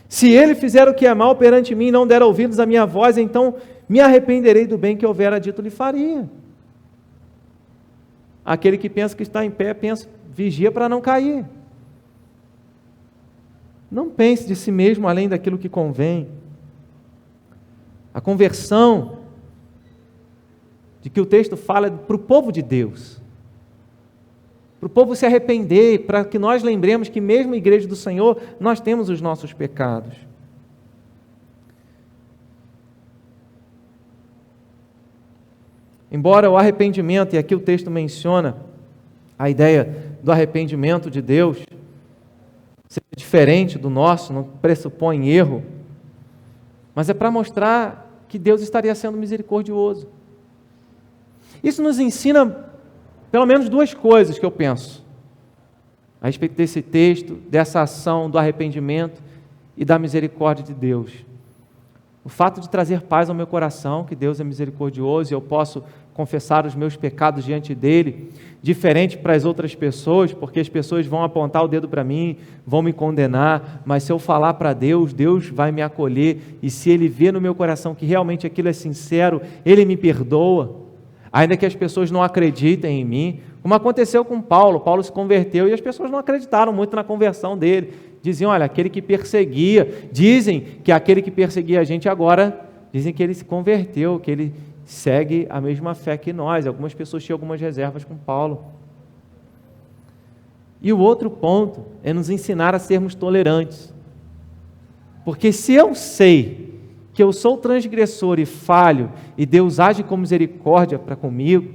se ele fizer o que é mal perante mim e não der ouvidos à minha voz, então me arrependerei do bem que houvera dito lhe faria. Aquele que pensa que está em pé, vigia para não cair. Não pense de si mesmo além daquilo que convém. A conversão de que o texto fala é para o povo de Deus, para o povo se arrepender, para que nós lembremos que mesmo a igreja do Senhor, nós temos os nossos pecados. Embora o arrependimento, e aqui o texto menciona a ideia do arrependimento de Deus, seja diferente do nosso, não pressupõe erro, mas é para mostrar que Deus estaria sendo misericordioso. Isso nos ensina pelo menos duas coisas que eu penso a respeito desse texto, dessa ação do arrependimento e da misericórdia de Deus. O fato de trazer paz ao meu coração, que Deus é misericordioso e eu posso confessar os meus pecados diante dele, diferente para as outras pessoas, porque as pessoas vão apontar o dedo para mim, vão me condenar, mas se eu falar para Deus, Deus vai me acolher, e se Ele vê no meu coração que realmente aquilo é sincero, Ele me perdoa, ainda que as pessoas não acreditem em mim, como aconteceu com Paulo. Paulo se converteu e as pessoas não acreditaram muito na conversão dele, diziam, olha, aquele que perseguia, dizem que aquele que perseguia a gente agora, dizem que ele se converteu, que ele segue a mesma fé que nós. Algumas pessoas tinham algumas reservas com Paulo. E o outro ponto é nos ensinar a sermos tolerantes. Porque se eu sei que eu sou transgressor e falho, e Deus age com misericórdia para comigo,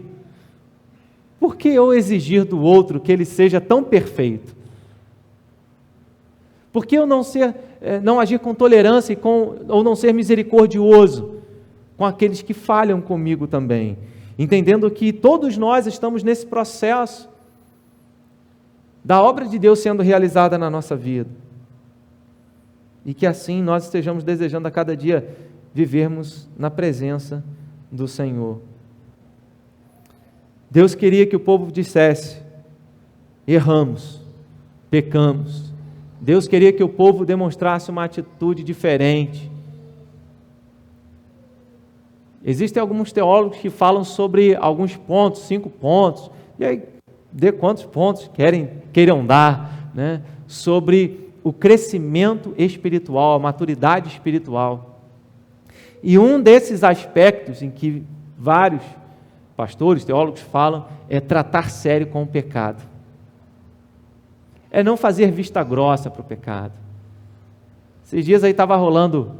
por que eu exigir do outro que ele seja tão perfeito? Por que eu não agir com tolerância ou não ser misericordioso com aqueles que falham comigo também, entendendo que todos nós estamos nesse processo da obra de Deus sendo realizada na nossa vida, e que assim nós estejamos desejando a cada dia vivermos na presença do Senhor. Deus queria que o povo dissesse, erramos, pecamos. Deus queria que o povo demonstrasse uma atitude diferente. Existem alguns teólogos que falam sobre alguns pontos, 5 pontos, e aí dê quantos pontos queiram dar, né, sobre o crescimento espiritual, a maturidade espiritual. E um desses aspectos em que vários pastores, teólogos falam, é tratar sério com o pecado. É não fazer vista grossa para o pecado. Esses dias aí estava rolando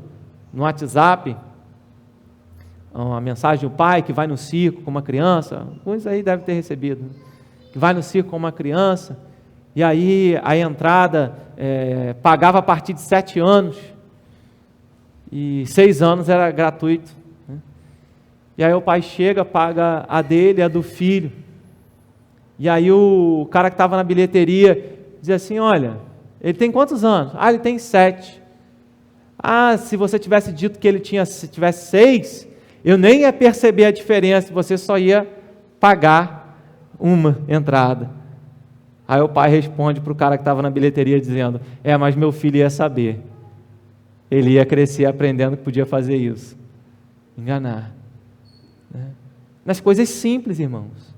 no WhatsApp uma mensagem do pai que vai no circo com uma criança, alguns aí devem ter recebido, que vai no circo com uma criança, e aí a entrada pagava a partir de 7 anos, e 6 anos era gratuito, né? E aí o pai chega, paga a dele, a do filho, e aí o cara que estava na bilheteria diz assim, olha, ele tem quantos anos? Ah, ele tem 7. Ah, se você tivesse dito que ele tivesse 6, eu nem ia perceber a diferença, você só ia pagar uma entrada. Aí o pai responde para o cara que estava na bilheteria dizendo, mas meu filho ia saber, ele ia crescer aprendendo que podia fazer isso, enganar, né? Nas coisas simples, irmãos,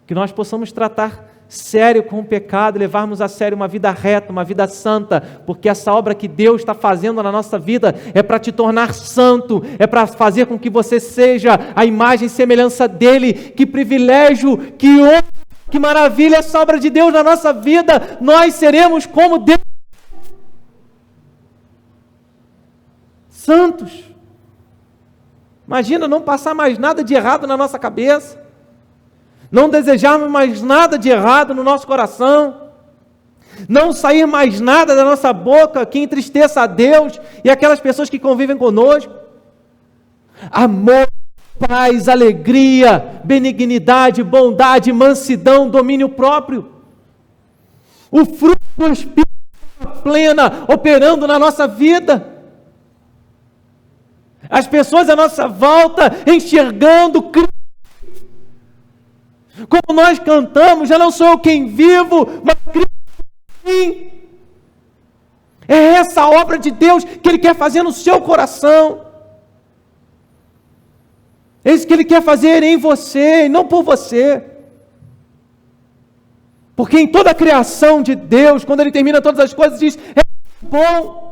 que nós possamos tratar sério com o pecado, levarmos a sério uma vida reta, uma vida santa, porque essa obra que Deus está fazendo na nossa vida é para te tornar santo, é para fazer com que você seja a imagem e semelhança dele. Que privilégio, que honra, que maravilha essa obra de Deus na nossa vida. Nós seremos como Deus, santos. Imagina não passar mais nada de errado na nossa cabeça, não desejarmos mais nada de errado no nosso coração, não sair mais nada da nossa boca que entristeça a Deus e aquelas pessoas que convivem conosco. Amor, paz, alegria, benignidade, bondade, mansidão, domínio próprio. O fruto do Espírito plena operando na nossa vida. As pessoas à nossa volta enxergando Cristo. Como nós cantamos, já não sou eu quem vivo, mas Cristo em mim. É essa obra de Deus que Ele quer fazer no seu coração. É isso que Ele quer fazer em você, e não por você. Porque em toda a criação de Deus, quando Ele termina todas as coisas, diz, é bom.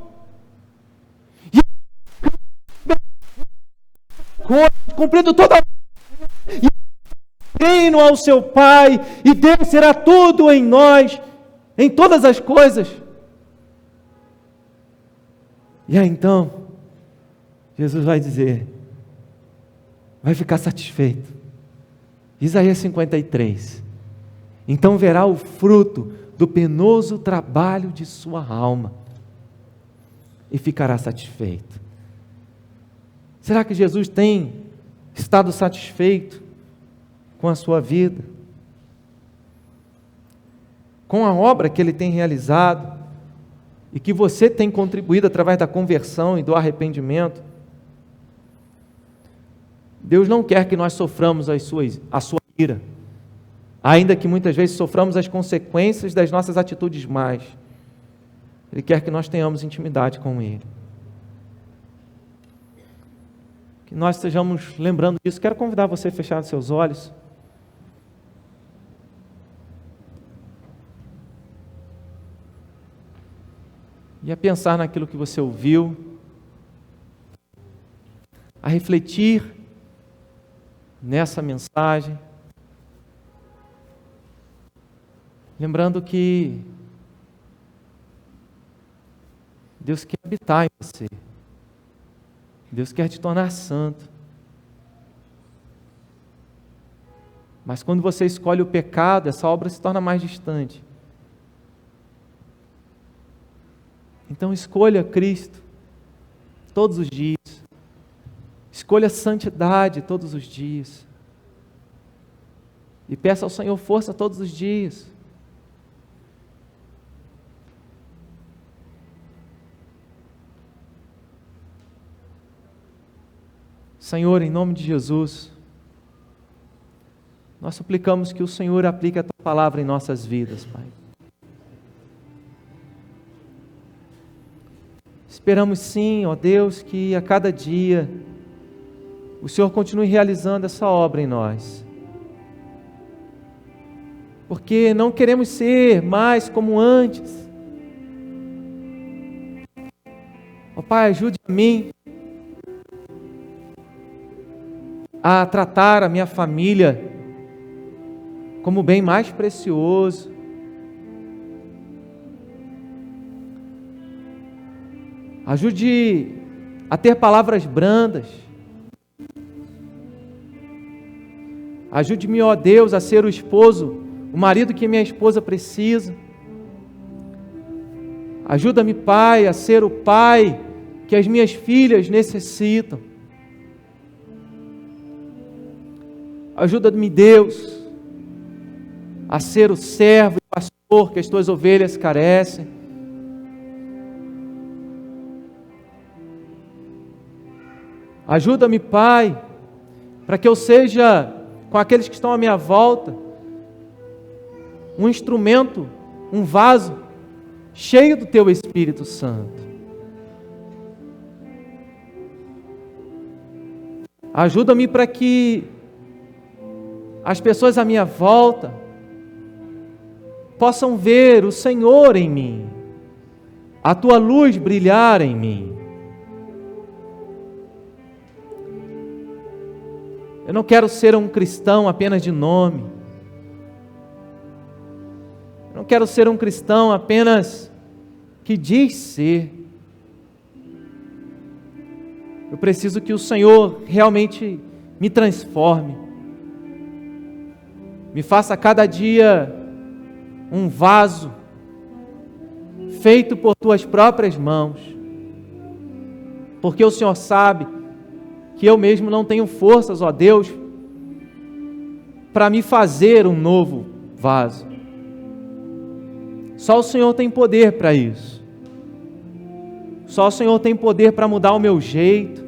coisas, cumprindo toda a e reino ao seu Pai, e Deus será tudo em nós, em todas as coisas. E aí então, Jesus vai dizer, vai ficar satisfeito. Isaías 53. Então verá o fruto do penoso trabalho de sua alma e ficará satisfeito. Será que Jesus tem estado satisfeito com a sua vida? Com a obra que Ele tem realizado e que você tem contribuído através da conversão e do arrependimento? Deus não quer que nós soframos a sua ira, ainda que muitas vezes soframos as consequências das nossas atitudes más. Ele quer que nós tenhamos intimidade com Ele. Que nós estejamos lembrando disso. Quero convidar você a fechar os seus olhos. E a pensar naquilo que você ouviu, a refletir nessa mensagem, lembrando que Deus quer habitar em você, Deus quer te tornar santo, mas quando você escolhe o pecado, essa obra se torna mais distante. Então escolha Cristo todos os dias, escolha santidade todos os dias, e peça ao Senhor força todos os dias. Senhor, em nome de Jesus, nós suplicamos que o Senhor aplique a Tua palavra em nossas vidas, Pai. Esperamos sim, ó Deus, que a cada dia o Senhor continue realizando essa obra em nós. Porque não queremos ser mais como antes. Ó Pai, ajude a mim a tratar a minha família como o bem mais precioso. Ajude a ter palavras brandas. Ajude-me, ó Deus, a ser o esposo, o marido que minha esposa precisa. Ajuda-me, Pai, a ser o pai que as minhas filhas necessitam. Ajuda-me, Deus, a ser o servo e pastor que as tuas ovelhas carecem. Ajuda-me, Pai, para que eu seja, com aqueles que estão à minha volta, um instrumento, um vaso, cheio do Teu Espírito Santo. Ajuda-me para que as pessoas à minha volta possam ver o Senhor em mim, a Tua luz brilhar em mim. Eu não quero ser um cristão apenas de nome. Eu não quero ser um cristão apenas que diz ser. Eu preciso que o Senhor realmente me transforme. Me faça cada dia um vaso feito por Tuas próprias mãos. Porque o Senhor sabe que eu mesmo não tenho forças, ó Deus, para me fazer um novo vaso. Só o Senhor tem poder para isso. Só o Senhor tem poder para mudar o meu jeito.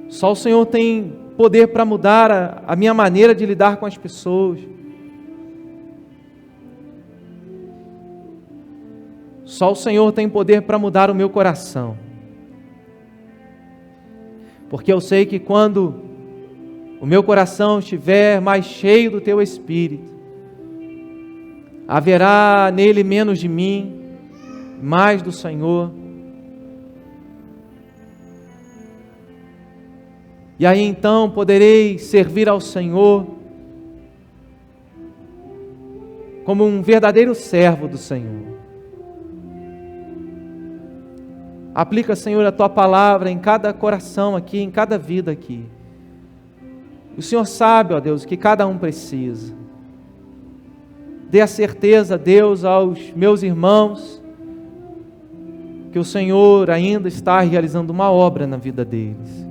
Só o Senhor tem poder para mudar a minha maneira de lidar com as pessoas. Só o Senhor tem poder para mudar o meu coração. Porque eu sei que quando o meu coração estiver mais cheio do Teu Espírito, haverá nele menos de mim, mais do Senhor. E aí então poderei servir ao Senhor como um verdadeiro servo do Senhor. Aplica, Senhor, a Tua palavra em cada coração aqui, em cada vida aqui. O Senhor sabe, ó Deus, o que cada um precisa. Dê a certeza, Deus, aos meus irmãos, que o Senhor ainda está realizando uma obra na vida deles.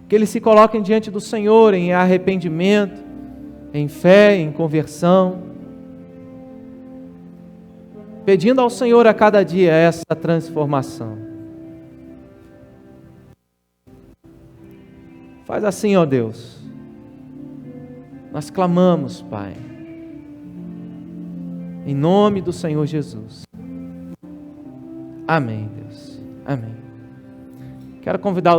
Que eles se coloquem diante do Senhor em arrependimento, em fé, em conversão, pedindo ao Senhor a cada dia essa transformação. Faz assim, ó Deus. Nós clamamos, Pai, em nome do Senhor Jesus. Amém, Deus. Amém. Quero convidar os